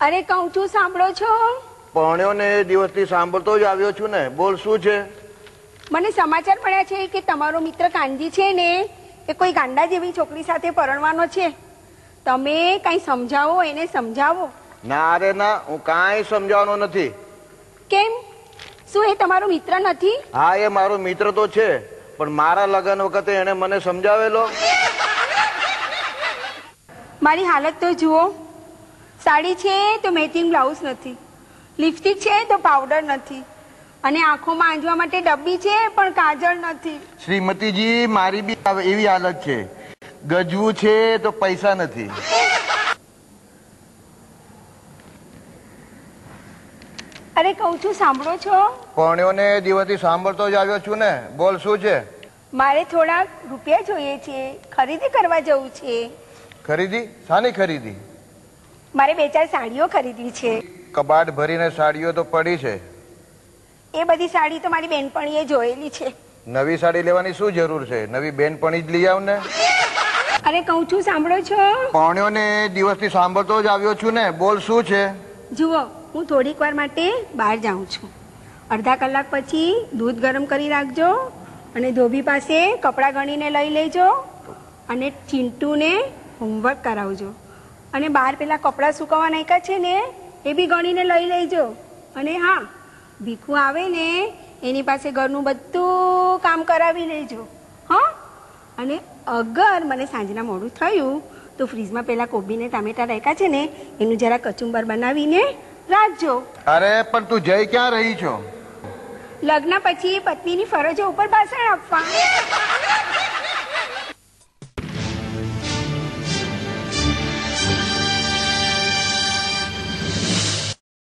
અરે કહું છું, સાંભળો છો? પરણ્યો ને એ દિવસથી સાંભળતો જ આવ્યો છું ને. બોલ, શું છે? મને સમાચાર મળ્યા છે કે તમારો મિત્ર કાનજી છે ને એ કોઈ ગાંડા જેવી છોકરી સાથે પરણવાનો છે. તમે કઈ સમજાવો, એને સમજાવો. ના રે ના, હું કાંઈ સમજાવવાનો નથી. કેમ? શું એ તમારો મિત્ર નથી? હા, એ મારો મિત્ર તો છે, પણ મારા લગ્ન વખતે એને મને સમજાવેલો. મારી હાલત તો જુઓ. સાડી છે તો મેચિંગ બ્લાઉઝ નથી, લિપસ્ટિક છે તો પાવડર નથી, અને આંખોમાં આંજવા માટે ડબ્બી છે પણ કાજળ નથી. શ્રીમતીજી, મારી બી એવી હાલત છે. ગજવું છે તો પૈસા નથી. અરે કહું છું, સાંભળો છો? પરણ્યો ને દિવસથી સાંભળતો જ આવ્યો છું ને. બોલ, શું છે? મારે થોડાક રૂપિયા જોઈએ છે, ખરીદી કરવા જવું છે. ખરીદી? શાની ખરીદી? મારે 2-4 સાડીઓ ખરીદવી છે. કબાટ ભરીને સાડીઓ તો પડી છે. એ બધી સાડી તો મારી બેનપણીએ જોયેલી છે. નવી સાડી લેવાની શું જરૂર છે? નવી બેનપણી જ લઈ આવ ને. અરે કહું છું, સાંભળો છો? પરણ્યો ને દિવસથી સાંભળતો જ આવ્યો છું ને. બોલ, શું છે? જુઓ, હું થોડીક વાર માટે બહાર જાઉં છું. અડધા કલાક પછી દૂધ ગરમ કરી રાખજો, અને ધોબી પાસે કપડાં ગણીને લઈ લેજો, અને ચિંટુને હોમવર્ક કરાવજો, અને બહાર પેલા કપડાં સુકવવા નાખ્યા છે ને એ બી ગણીને લઈ લેજો. અને હા, ભીખું આવે ને એની પાસે ઘરનું બધું કામ કરાવી લેજો. હા, અને અગર મને સાંજના મોડું થયું તો ફ્રીજમાં પેલા કોબીને ટામેટા રાખ્યા છે ને એનું જરા કચુંબર બનાવીને રાખજો. અરે પણ તું જઈ ક્યાં રહી છો? લગ્ન પછી પત્નીની ફરજો ઉપર ભાષણ આપવા.